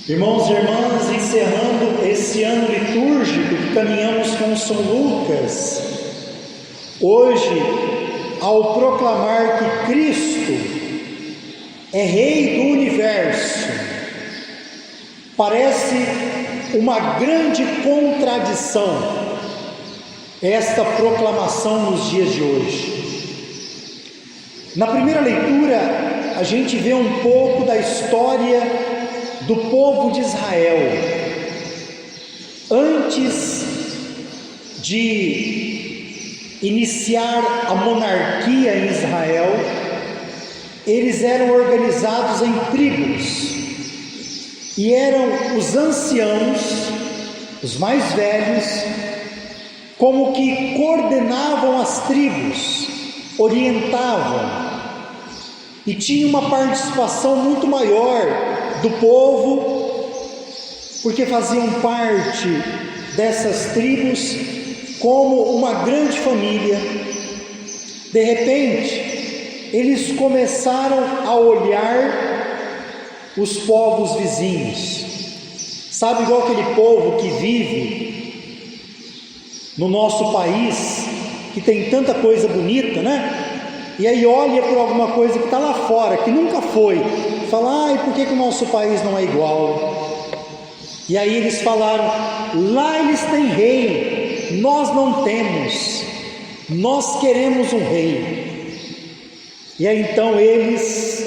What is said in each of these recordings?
Irmãos e irmãs, encerrando esse ano litúrgico que caminhamos com São Lucas, hoje, ao proclamar que Cristo é Rei do Universo, parece uma grande contradição esta proclamação nos dias de hoje. Na primeira leitura, a gente vê um pouco da história do povo de Israel. Antes de iniciar a monarquia em Israel, eles eram organizados em tribos, e eram os anciãos, os mais velhos, como que coordenavam as tribos, orientavam, e tinha uma participação muito maior do povo, porque faziam parte dessas tribos como uma grande família. De repente, eles começaram a olhar os povos vizinhos. Sabe, igual aquele povo que vive no nosso país, que tem tanta coisa bonita, né? E aí olha por alguma coisa que está lá fora, que nunca foi, fala, e por que o nosso país não é igual? E aí eles falaram, lá eles têm rei, nós não temos, nós queremos um rei. E aí então eles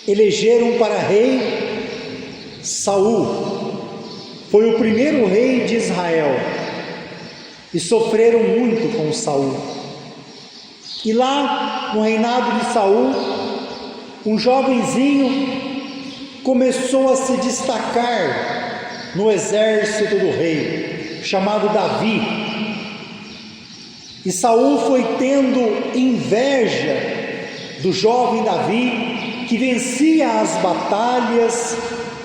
elegeram para rei Saul. Foi o primeiro rei de Israel, e sofreram muito com Saul. E lá no reinado de Saul, um jovenzinho começou a se destacar no exército do rei, chamado Davi. E Saul foi tendo inveja do jovem Davi, que vencia as batalhas,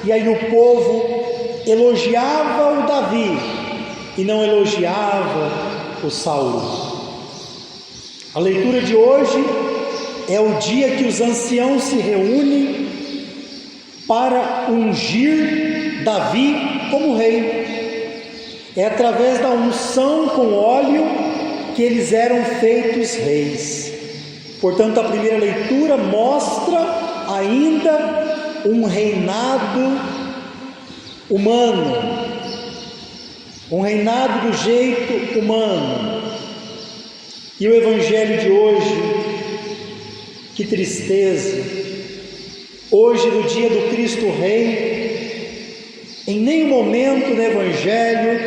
e aí o povo elogiava o Davi e não elogiava o Saul. A leitura de hoje é o dia que os anciãos se reúnem para ungir Davi como rei. É através da unção com óleo que eles eram feitos reis. Portanto, a primeira leitura mostra ainda um reinado humano, um reinado do jeito humano. E o Evangelho de hoje, que tristeza, hoje no dia do Cristo Rei, em nenhum momento no Evangelho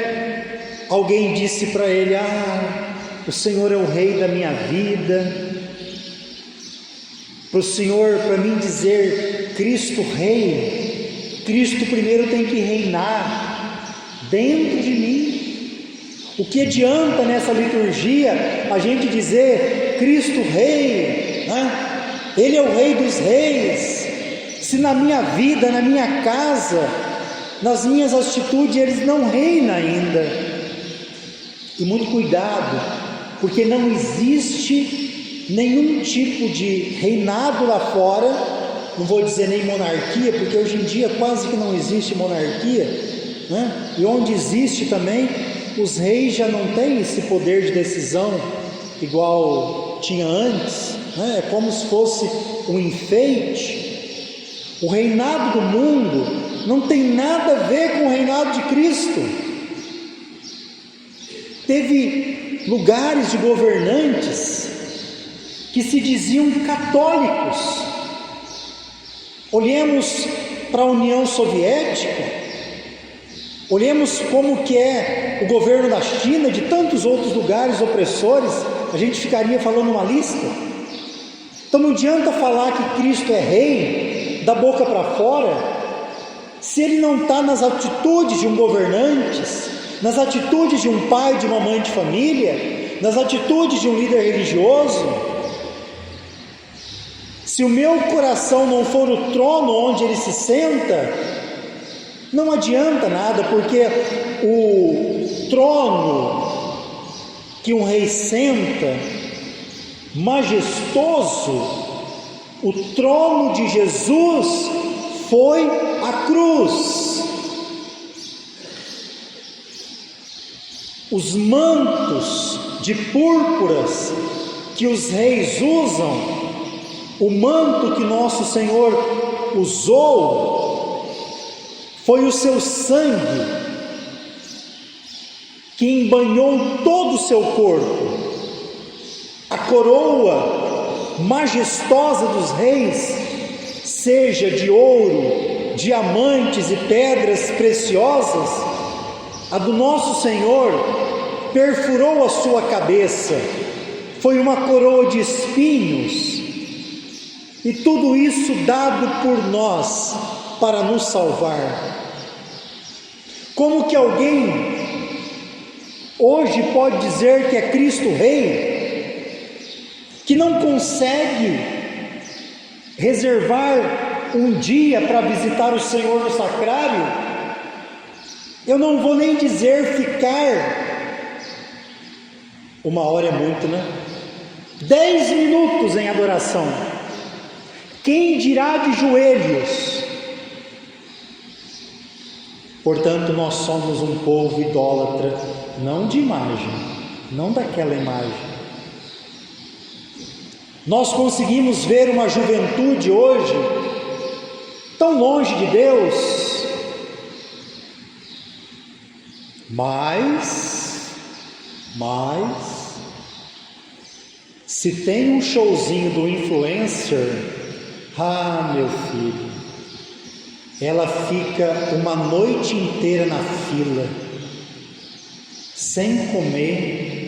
alguém disse para ele, o Senhor é o Rei da minha vida. Para o Senhor, para mim dizer, Cristo Rei, Cristo primeiro tem que reinar dentro de mim. O que adianta nessa liturgia a gente dizer Cristo Rei, né? Ele é o Rei dos Reis, se na minha vida, na minha casa, nas minhas atitudes Ele não reina ainda? E muito cuidado, porque não existe nenhum tipo de reinado lá fora, não vou dizer nem monarquia, porque hoje em dia quase que não existe monarquia, né? E onde existe também, os reis já não têm esse poder de decisão igual tinha antes, né? É como se fosse um enfeite. O reinado do mundo não tem nada a ver com o reinado de Cristo. Teve lugares de governantes que se diziam católicos. Olhemos para a União Soviética, olhemos como que é o governo da China, de tantos outros lugares opressores, a gente ficaria falando uma lista. Então não adianta falar que Cristo é rei da boca para fora, se ele não está nas atitudes de um governante, nas atitudes de um pai, de uma mãe de família, nas atitudes de um líder religioso. Se o meu coração não for o trono onde ele se senta, não adianta nada, porque o trono que um rei senta, majestoso, O trono de Jesus foi a cruz. Os mantos de púrpuras que os reis usam, o manto que nosso Senhor usou, foi o seu sangue que embanhou todo o seu corpo. A coroa majestosa dos reis, seja de ouro, diamantes e pedras preciosas, a do nosso Senhor perfurou a sua cabeça, foi uma coroa de espinhos, e tudo isso dado por nós para nos salvar. Como que alguém hoje pode dizer que é Cristo Rei, que não consegue reservar um dia para visitar o Senhor no sacrário? Eu não vou nem dizer ficar, 1 hora é muito, né? 10 minutos em adoração. Quem dirá de joelhos? Portanto, nós somos um povo idólatra, não de imagem, não daquela imagem. Nós conseguimos ver uma juventude hoje tão longe de Deus, mas se tem um showzinho do influencer, meu filho, ela fica uma noite inteira na fila, sem comer,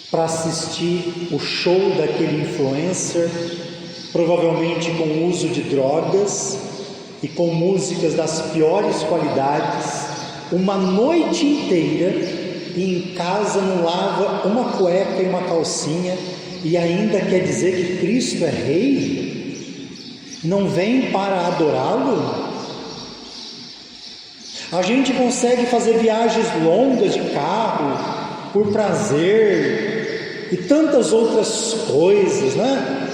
para assistir o show daquele influencer, provavelmente com uso de drogas e com músicas das piores qualidades, uma noite inteira, e em casa não lava uma cueca e uma calcinha, e ainda quer dizer que Cristo é Rei? Não vem para adorá-lo? A gente consegue fazer viagens longas de carro, por prazer, e tantas outras coisas, né?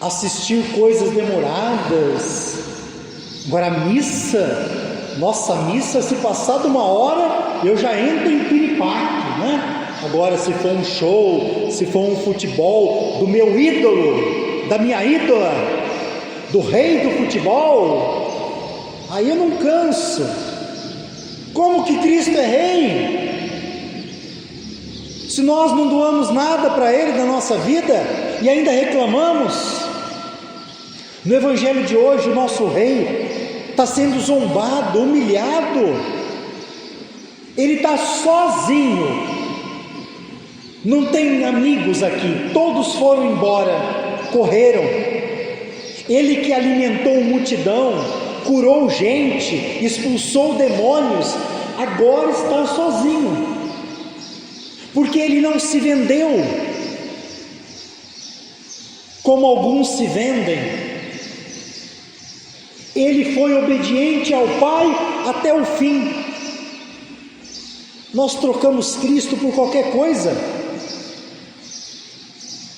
Assistir coisas demoradas. Agora a missa, nossa missa, se passar de 1 hora, eu já entro em piripaque, né? Agora, se for um show, se for um futebol do meu ídolo, da minha ídola, do rei do futebol, aí eu não canso. Como que Cristo é Rei? Se nós não doamos nada para Ele na nossa vida e ainda reclamamos. No Evangelho de hoje, o nosso Rei está sendo zombado, humilhado. Ele está sozinho, não tem amigos aqui, todos foram embora, correram. Ele que alimentou multidão, curou gente, expulsou demônios, agora está sozinho, porque ele não se vendeu, como alguns se vendem. Ele foi obediente ao Pai até o fim. Nós trocamos Cristo por qualquer coisa.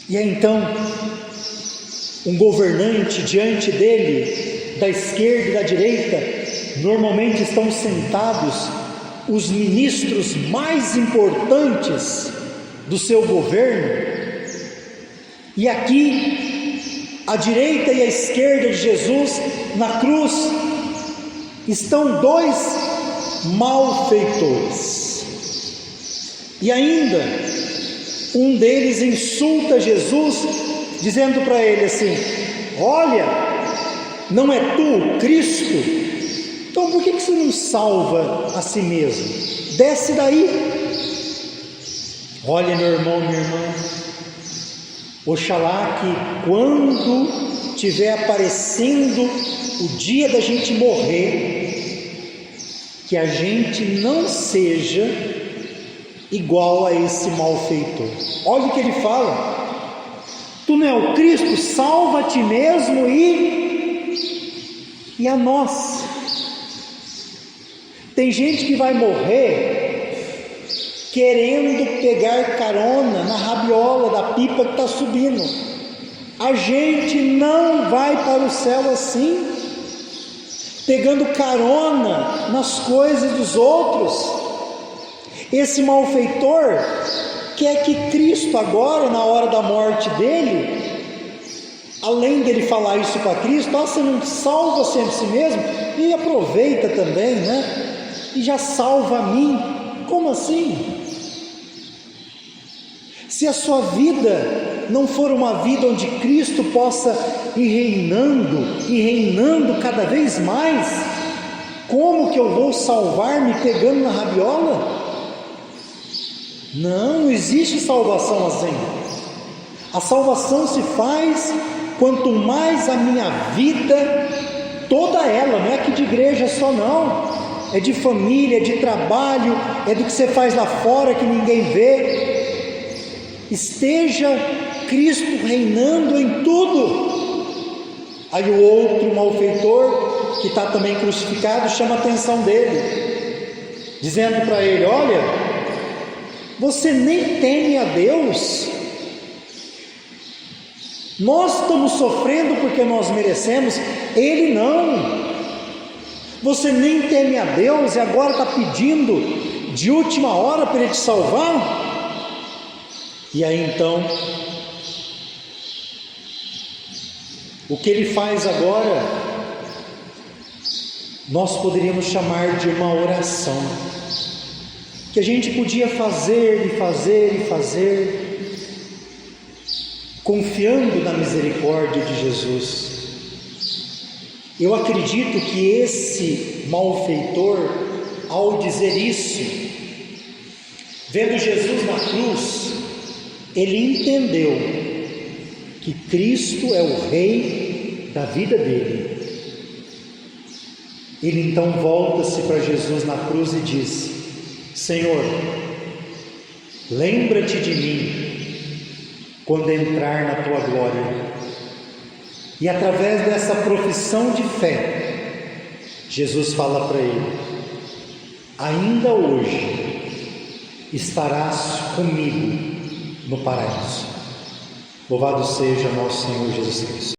E aí então, um governante diante dele, da esquerda e da direita, normalmente estão sentados os ministros mais importantes do seu governo. E aqui, a direita e a esquerda de Jesus, na cruz, estão 2 malfeitores. E ainda, um deles insulta Jesus, dizendo para ele assim: olha, não é tu, Cristo? Então por que você não salva a si mesmo? Desce daí. Olha, meu irmão, minha irmã, oxalá que quando estiver aparecendo o dia da gente morrer, que a gente não seja igual a esse malfeitor. Olha o que ele fala: tu não é o Cristo, salva a ti mesmo e a nós. Tem gente que vai morrer querendo pegar carona na rabiola da pipa que está subindo. A gente não vai para o céu assim, pegando carona nas coisas dos outros. Esse malfeitor quer que Cristo agora, na hora da morte dele, além dele falar isso para Cristo, você não salva sempre a si mesmo, e aproveita também, né? E já salva a mim. Como assim? Se a sua vida não for uma vida onde Cristo possa ir reinando cada vez mais, como que eu vou salvar me pegando na rabiola? Não existe salvação assim. A salvação se faz quanto mais a minha vida, toda ela, não é aqui de igreja só não, é de família, é de trabalho, é do que você faz lá fora que ninguém vê, esteja Cristo reinando em tudo. Aí o outro malfeitor, que está também crucificado, chama a atenção dele, dizendo para ele: olha, você nem teme a Deus? Nós estamos sofrendo porque nós merecemos, ele não. Você nem teme a Deus e agora está pedindo de última hora para ele te salvar? E aí então, o que ele faz agora, nós poderíamos chamar de uma oração, que a gente podia fazer, confiando na misericórdia de Jesus. Eu acredito que esse malfeitor, ao dizer isso, vendo Jesus na cruz, ele entendeu que Cristo é o Rei da vida dele. Ele então volta-se para Jesus na cruz e diz: Senhor, lembra-te de mim quando entrar na tua glória. E através dessa profissão de fé, Jesus fala para ele: ainda hoje estarás comigo no paraíso. Louvado seja nosso Senhor Jesus Cristo.